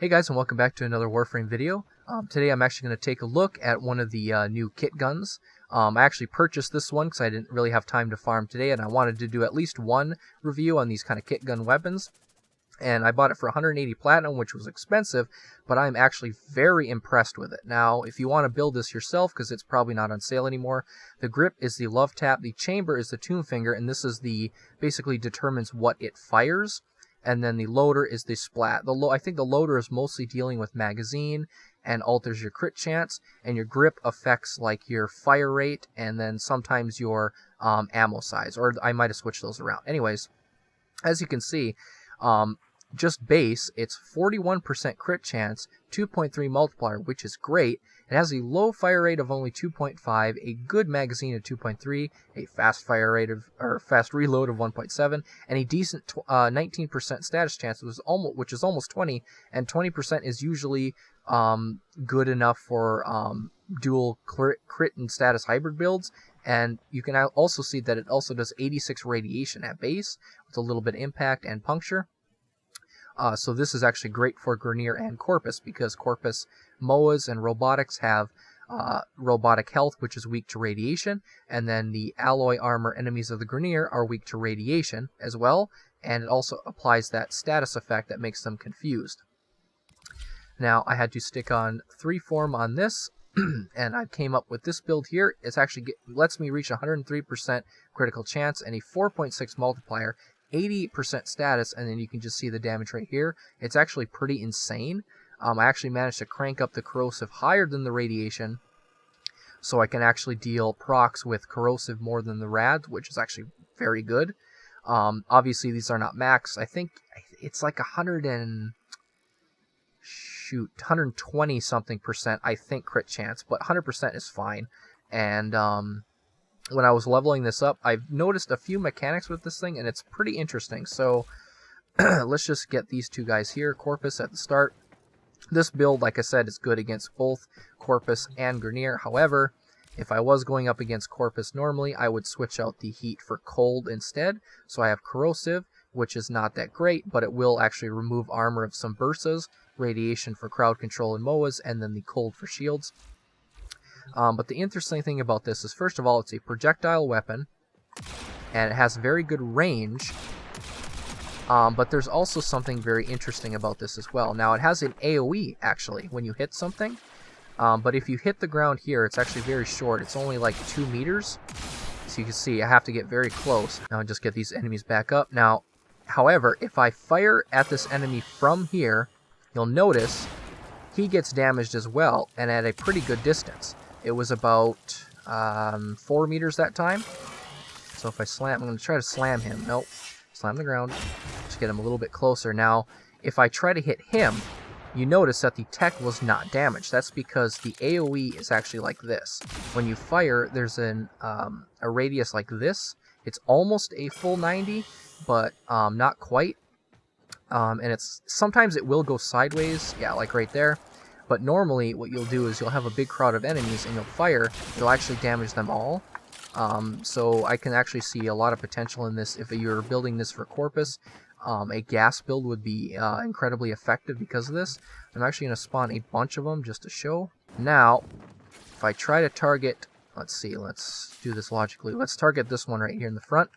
Hey guys, and welcome back to another Warframe video. Today I'm actually going to take a look at one of the new Kitguns. I actually purchased this one because I didn't really have time to farm today, and I wanted to do at least one review on these kind of Kitgun weapons. And I bought it for 180 platinum, which was expensive, but I'm actually very impressed with it. Now, if you want to build this yourself, because it's probably not on sale anymore, the grip is the love tap, the chamber is the Tombfinger, and this is the basically determines what it fires. And then the loader is the splat. I think the loader is mostly dealing with magazine and alters your crit chance, and your grip affects like your fire rate and then sometimes your ammo size, or I might have switched those around. Anyways, as you can see, just base, it's 41% crit chance, 2.3 multiplier, which is great. It has a low fire rate of only 2.5, a good magazine of 2.3, a fast fire rate of, or fast reload of 1.7, and a decent 19% status chance, which is almost 20, and 20% is usually good enough for dual crit and status hybrid builds. And you can also see that it also does 86 radiation at base with a little bit of impact and puncture. So this is actually great for Grineer and KhorCS, because KhorCS, MOAs, and robotics have robotic health, which is weak to radiation, and then the alloy armor enemies of the Grineer are weak to radiation as well, and it also applies that status effect that makes them confused. Now, I had to stick on 3 Forma on this, and I came up with this build here. It actually lets me reach 103% critical chance and a 4.6 multiplier, 80% status, and then you can just see the damage right here. It's actually pretty insane. I actually managed to crank up the corrosive higher than the radiation, so I can actually deal procs with corrosive more than the rad, which is actually very good. Obviously, these are not max. I think it's like 120 something percent, I think, crit chance, but 100% is fine. And when I was leveling this up, I've noticed a few mechanics with this thing, and it's pretty interesting. So let's just get these two guys here. KhorCS at the start. This build, like I said, is good against both KhorCS and Grineer. However, if I was going up against KhorCS normally, I would switch out the heat for cold instead. So I have corrosive, which is not that great, but it will actually remove armor of some bursas, radiation for crowd control and MOAs, and then the cold for shields. But the interesting thing about this is, first of all, it's a projectile weapon, and it has very good range. But there's also something very interesting about this as well. Now, it has an AoE, actually, when you hit something. But if you hit the ground here, it's actually very short. It's only like 2 meters. So you can see, I have to get very close. Now, just get these enemies back up. Now, however, if I fire at this enemy from here, you'll notice he gets damaged as well, and at a pretty good distance. It was about 4 meters that time. So if I slam, I'm going to try to slam him. Nope. Slam the ground. Just get him a little bit closer. Now, if I try to hit him, you notice that the tech was not damaged. That's because the AoE is actually like this. When you fire, there's a radius like this. It's almost a full 90, but not quite. And it's sometimes it will go sideways. Yeah, like right there. But normally, what you'll do is you'll have a big crowd of enemies, and you'll fire. You'll actually damage them all. So I can actually see a lot of potential in this. If you're building this for KhorCS, a gas build would be incredibly effective because of this. I'm actually going to spawn a bunch of them just to show. Now, if I try to target, let's see, let's do this logically. Let's target this one right here in the front.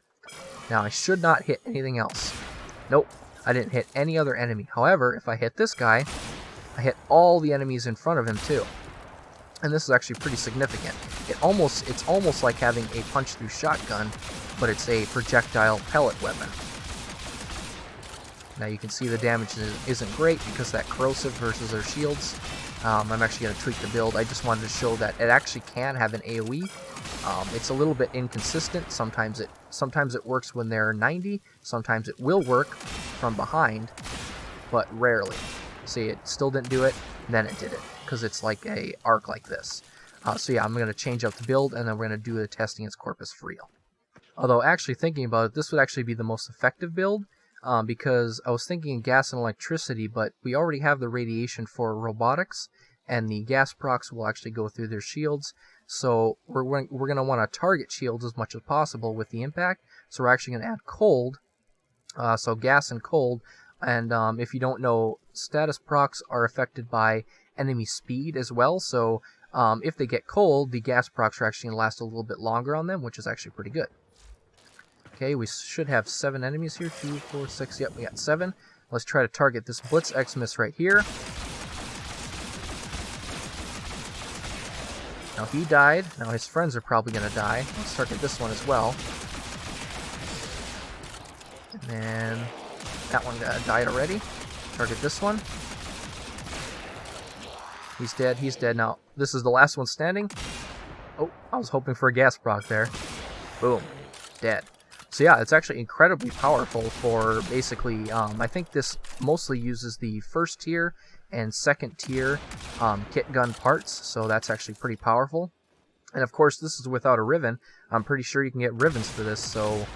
Now, I should not hit anything else. Nope, I didn't hit any other enemy. However, if I hit this guy, I hit all the enemies in front of him too. And this is actually pretty significant. It's almost like having a punch-through shotgun, but it's a projectile pellet weapon. Now you can see the damage isn't great because that corrosive versus their shields. I'm actually going to tweak the build. I just wanted to show that it actually can have an AoE. It's a little bit inconsistent. Sometimes it works when they're 90. Sometimes it will work from behind, but rarely. See, it still didn't do it, then it did it, because it's like a arc like this. So yeah, I'm going to change out the build, and then we're going to do the testing as KhorCS for real. Although, actually thinking about it, this would actually be the most effective build, because I was thinking gas and electricity, but we already have the radiation for robotics, and the gas procs will actually go through their shields. So we're going to want to target shields as much as possible with the impact. So we're actually going to add cold. So gas and cold And if you don't know, status procs are affected by enemy speed as well, so if they get cold, the gas procs are actually going to last a little bit longer on them, which is actually pretty good. Okay, we should have 7 enemies here. 2, 4, 6, yep, we got 7. Let's try to target this Blitz Xmas right here. Now he died. Now his friends are probably going to die. Let's target this one as well. And then that one died already. Target this one. He's dead. He's dead. Now, this is the last one standing. Oh, I was hoping for a gas proc there. Boom. Dead. So yeah, it's actually incredibly powerful for basically, I think this mostly uses the first tier and second tier Kitgun parts, so that's actually pretty powerful. And of course, this is without a Riven. I'm pretty sure you can get Rivens for this, so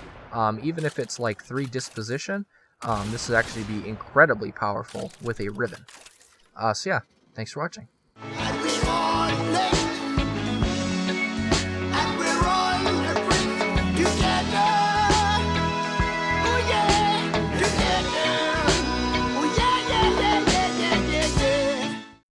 even if it's like 3 disposition, this would actually be incredibly powerful with a Riven. So yeah, thanks for watching.